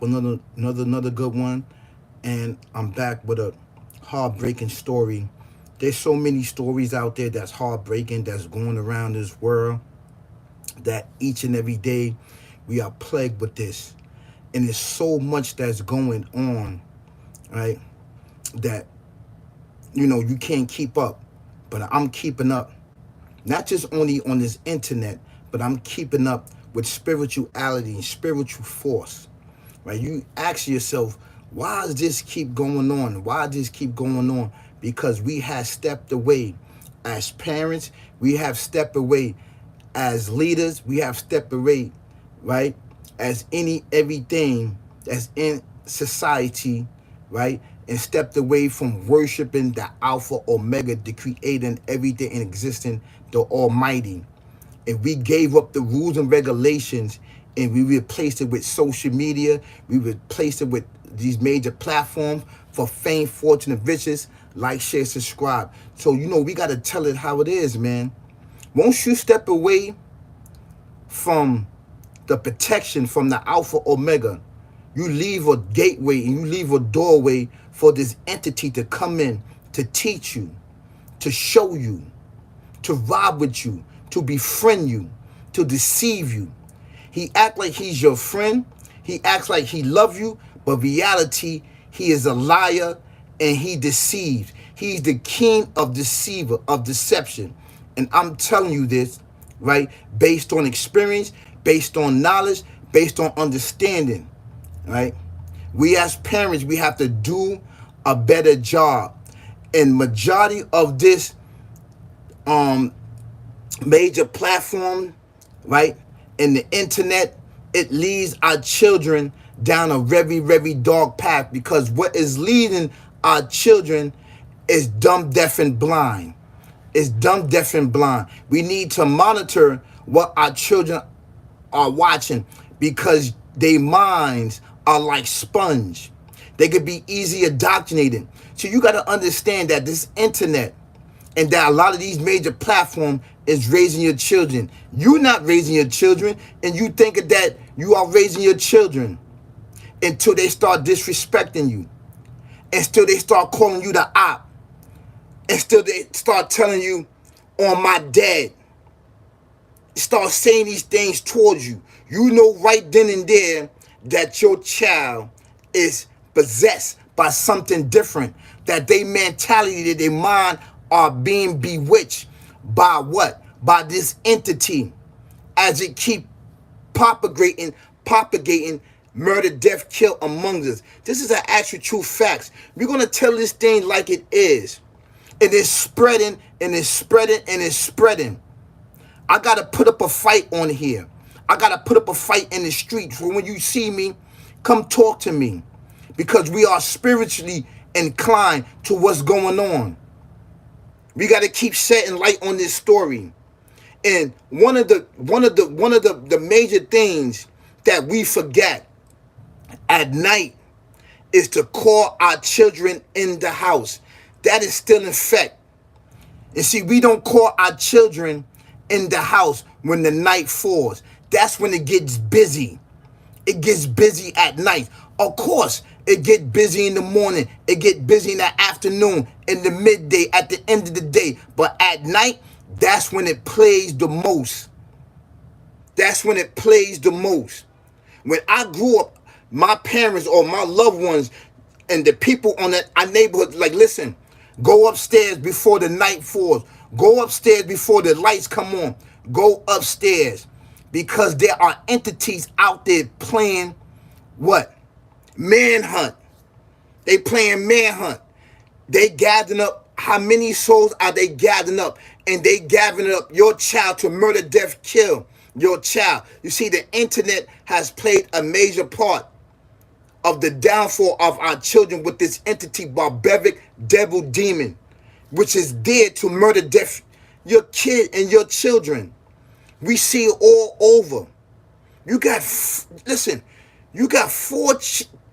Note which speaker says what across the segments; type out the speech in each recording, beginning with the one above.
Speaker 1: Another good one, and I'm back with a heartbreaking story. There's so many stories out there that's heartbreaking that's going around this world that each and every day we are plagued with this, and there's so much that's going on, right? That you can't keep up, but I'm keeping up. Not just only on this internet, but I'm keeping up with spirituality and spiritual force. Right? You ask yourself, why does this keep going on? Why does this keep going on? Because we have stepped away as parents, we have stepped away as leaders, we have stepped away, right? As everything that's in society, right? And stepped away from worshiping the Alpha Omega, the creator everything in existence, the Almighty. If we gave up the rules and regulations and we replaced it with social media, we replaced it with these major platforms for fame, fortune, and riches, like, share, subscribe. So, we got to tell it how it is, man. Once you step away from the protection from the Alpha Omega, you leave a gateway and you leave a doorway for this entity to come in, to teach you, to show you, to rob with you, to befriend you, to deceive you. He act like he's your friend. He acts like he love you, but reality, he is a liar and he deceives. He's the king of deceiver, of deception. And I'm telling you this, right, based on experience, based on knowledge, based on understanding, right? We as parents, we have to do a better job. And majority of this major platform, right, and the internet, it leads our children down a very, very dark path, because what is leading our children is dumb, deaf, and blind. It's dumb, deaf, and blind. We need to monitor what our children are watching, because their minds are like sponge. They could be easy indoctrinated. So you got to understand that this internet and that a lot of these major platforms is raising your children. You're not raising your children, and you think that you are raising your children until they start disrespecting you, until they start calling you the op, until they start telling you, on my dad, start saying these things towards you. You know right then and there that your child is possessed by something different, that their mentality, that their mind are being bewitched by what? By this entity, as it keep propagating murder, death, kill among us. This is an actual true facts. We're going to tell this thing like it is. It is spreading, and it's spreading, and it's spreading. I got to put up a fight on here. I got to put up a fight in the streets. For when you see me, come talk to me, because we are spiritually inclined to what's going on. We got to keep shedding light on this story. And one of the major things that we forget at night is to call our children in the house. That is still in effect. And see, we don't call our children in the house when the night falls. That's when it gets busy. It gets busy at night. Of course, it gets busy in the morning. It gets busy in the afternoon, in the midday, at the end of the day. But at night, that's when it plays the most. That's when it plays the most. When I grew up, my parents or my loved ones and the people on our neighborhood, like, listen, go upstairs before the night falls. Go upstairs before the lights come on. Go upstairs, because there are entities out there playing what? Manhunt. They playing manhunt. They gathering up. How many souls are they gathering up? And they gathering up your child to murder, death, kill your child. You see, the internet has played a major part of the downfall of our children with this entity, barbaric devil demon, which is there to murder, death, your kid and your children. We see it all over. You got, listen, you got four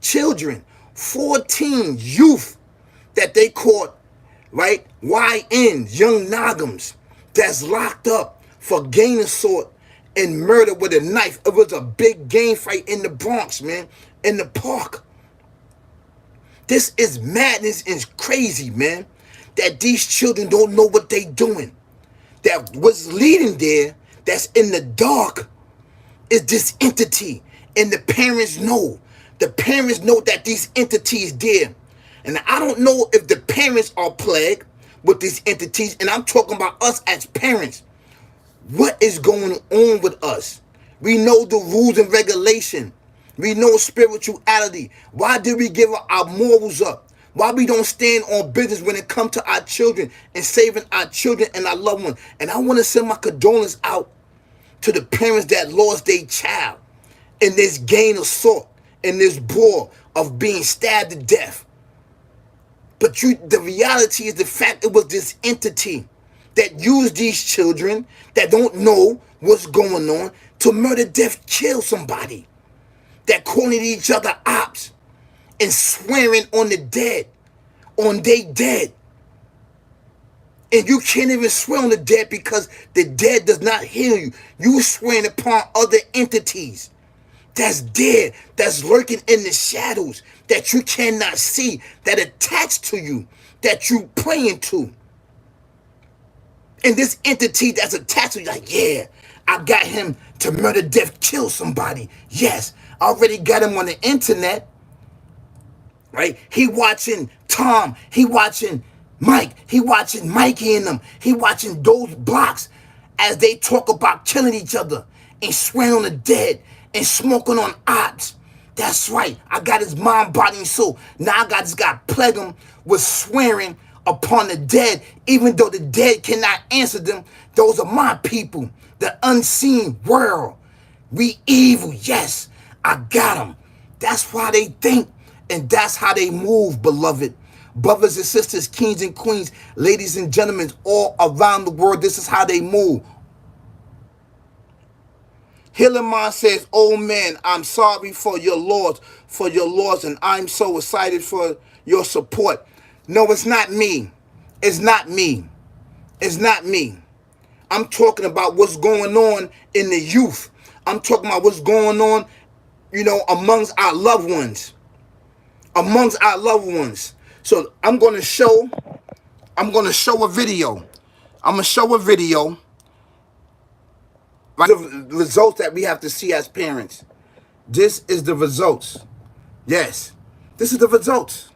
Speaker 1: children, 4 teens, youth, that they caught, right? YNs, young Nagams, that's locked up for gang assault and murdered with a knife. It was a big game fight in the Bronx, man, in the park. This is madness and crazy, man, that these children don't know what they doing. That what's leading there, that's in the dark, is this entity. And the parents know. The parents know that these entities there. And I don't know if the parents are plagued with these entities. And I'm talking about us as parents. What is going on with us? We know the rules and regulation. We know spirituality. Why did we give our morals up? Why we don't stand on business when it comes to our children and saving our children and our loved ones? And I want to send my condolences out to the parents that lost their child in this gang assault, in this brawl of being stabbed to death. But the reality is the fact it was this entity that used these children that don't know what's going on to murder, death, kill somebody. That calling each other ops and swearing on the dead, on they dead. And you can't even swear on the dead because the dead does not heal you. You swearing upon other entities that's dead, that's lurking in the shadows, that you cannot see, that attached to you, that you praying to. And this entity that's attached to you, like, yeah, I got him to murder, death, kill somebody. Yes, I already got him on the internet, right? He watching Tom, he watching Mike, he watching Mikey and them, he watching those blocks as they talk about killing each other and swearing on the dead and smoking on ops. That's right, I got his mind, body, and soul. Now I just got to plague him with swearing upon the dead, even though the dead cannot answer them. Those are my people, the unseen world. We evil, yes, I got them. That's why they think, and that's how they move, beloved. Brothers and sisters, kings and queens, ladies and gentlemen, all around the world, this is how they move. Healing Mind says, oh man, I'm sorry for your loss, and I'm so excited for your support. No, it's not me. It's not me. It's not me. I'm talking about what's going on in the youth. I'm talking about what's going on, amongst our loved ones. Amongst our loved ones. So I'm going to show a video. I'm going to show a video. Right? The results that we have to see as parents. This is the results. Yes. This is the results.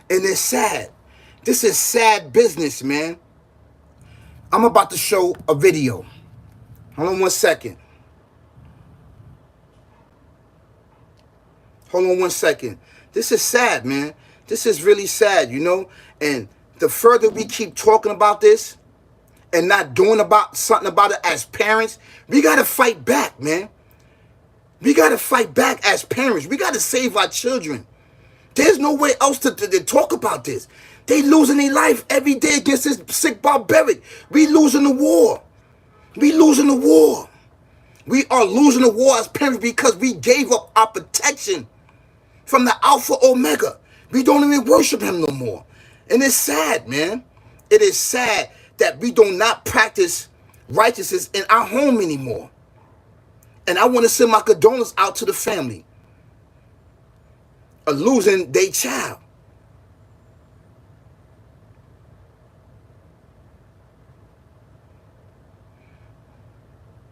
Speaker 1: And it's sad. This is sad business, man. I'm about to show a video. Hold on 1 second. Hold on 1 second. This is sad, man. This is really sad, And the further we keep talking about this and not doing something about it as parents, we got to fight back, man. We got to fight back as parents. We got to save our children. There's no way else to talk about this. They losing their life every day against this sick barbaric. We losing the war. We losing the war. We are losing the war as parents because we gave up our protection from the Alpha Omega. We don't even worship him no more. And it's sad, man. It is sad that we do not practice righteousness in our home anymore. And I want to send my condolences out to the family of losing their child.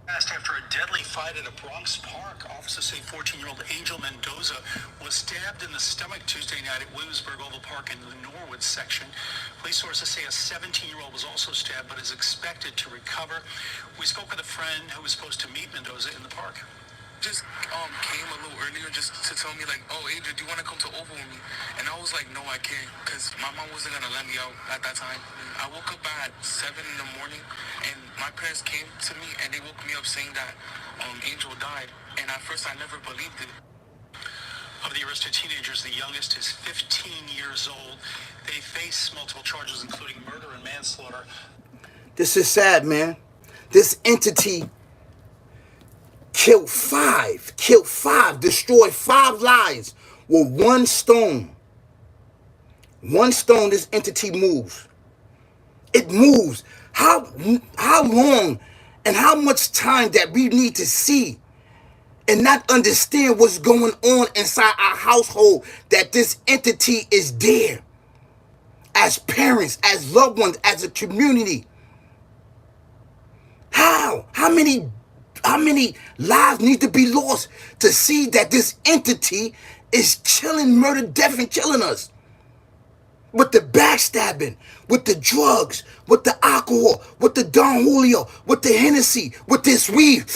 Speaker 2: After a deadly fight at a Bronx park, officers say 14-year-old Angel Mendoza was stabbed in the stomach Tuesday night at Williamsburg Oval Park in the Norwood section. Police sources say a 17-year-old was also stabbed but is expected to recover. We spoke with a friend who was supposed to meet Mendoza in the park.
Speaker 3: Just came a little earlier just to tell me, like, oh, Adrian, do you want to come to Oval with me? And I was like, no, I can't, because my mom wasn't going to let me out at that time. I woke up at 7 in the morning, and my parents came to me, and they woke me up saying that Angel died. And at first, I never believed it.
Speaker 2: Of the arrested teenagers, the youngest is 15 years old. They face multiple charges, including murder and manslaughter.
Speaker 1: This is sad, man. This entity killed five, destroyed 5 lives with 1 stone. 1 stone, this entity moves. It moves. How long And how much time that we need to see and not understand what's going on inside our household, that this entity is there. As parents, as loved ones, as a community. How? How many lives need to be lost to see that this entity is killing, murder, death, and killing us? With the backstabbing, with the drugs, with the alcohol, with the Don Julio, with the Hennessy, with this weed.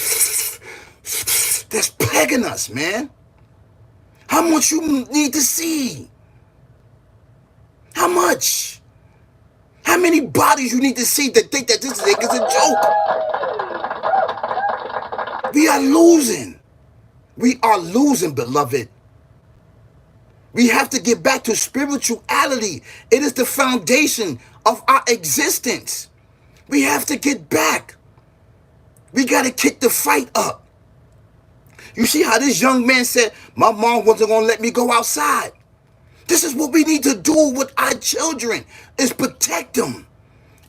Speaker 1: That's plaguing us, man. How much you need to see? How much? How many bodies you need to see to think that this thing is a joke? We are losing. We are losing, beloved. We have to get back to spirituality. It is the foundation of our existence. We have to get back. We got to kick the fight up. You see how this young man said, my mom wasn't going to let me go outside. This is what we need to do with our children, is protect them.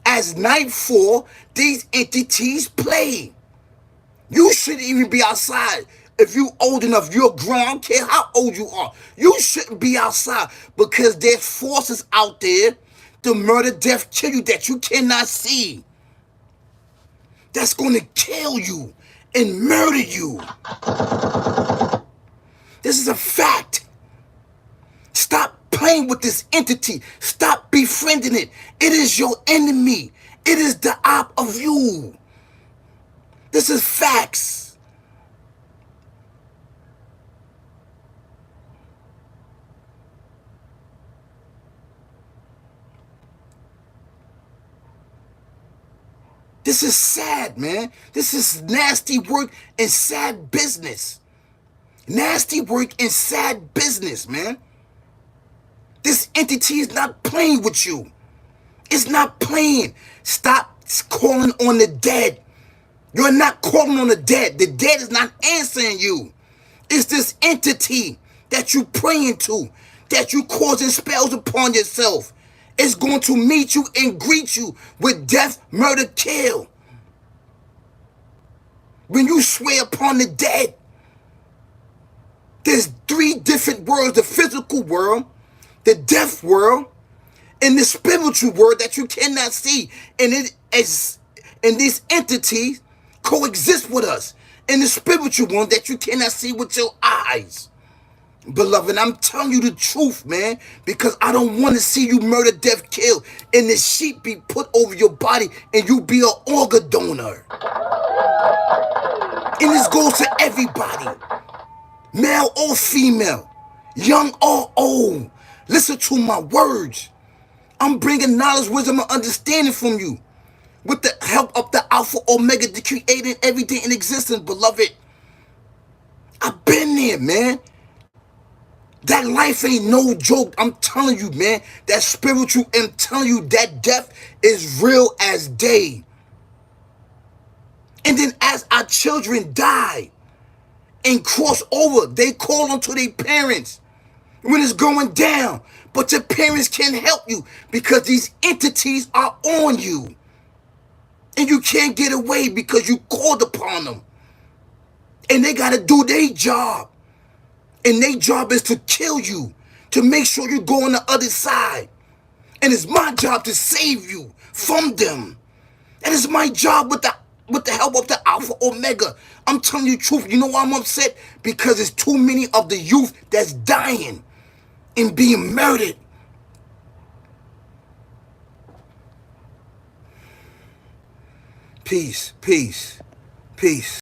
Speaker 1: As night fall, these entities play. You shouldn't even be outside. If you old enough, you're grown, I don't care how old you are. You shouldn't be outside because there's forces out there to murder, death, kill you that you cannot see. That's going to kill you and murder you. This is a fact. Stop playing with this entity. Stop befriending it. It is your enemy. It is the op of you. This is facts. This is sad, man. This is nasty work and sad business. Nasty work and sad business, man. This entity is not playing with you. It's not playing. Stop calling on the dead. You're not calling on the dead. The dead is not answering you. It's this entity that you praying to, that you causing spells upon yourself. It's going to meet you and greet you with death, murder, kill. When you swear upon the dead, there's three different worlds: the physical world, the death world, and the spiritual world that you cannot see. And these entities coexist with us in the spiritual one that you cannot see with your eyes. Beloved, I'm telling you the truth, man, because I don't want to see you murder, death, kill, and the sheep be put over your body and you be an organ donor. And this goes to everybody, male or female, young or old. Listen to my words. I'm bringing knowledge, wisdom, and understanding from you with the help of the Alpha Omega, the creator, everything in existence, beloved. I've been there, man. That life ain't no joke. I'm telling you, man. That spiritual, I'm telling you, that death is real as day. And then as our children die and cross over, they call onto their parents when it's going down. But your parents can't help you because these entities are on you. And you can't get away because you called upon them. And they got to do their job. And their job is to kill you, to make sure you go on the other side. And it's my job to save you from them. And it's my job with the help of the Alpha Omega. I'm telling you the truth. You know why I'm upset? Because it's too many of the youth that's dying and being murdered. Peace, peace, peace.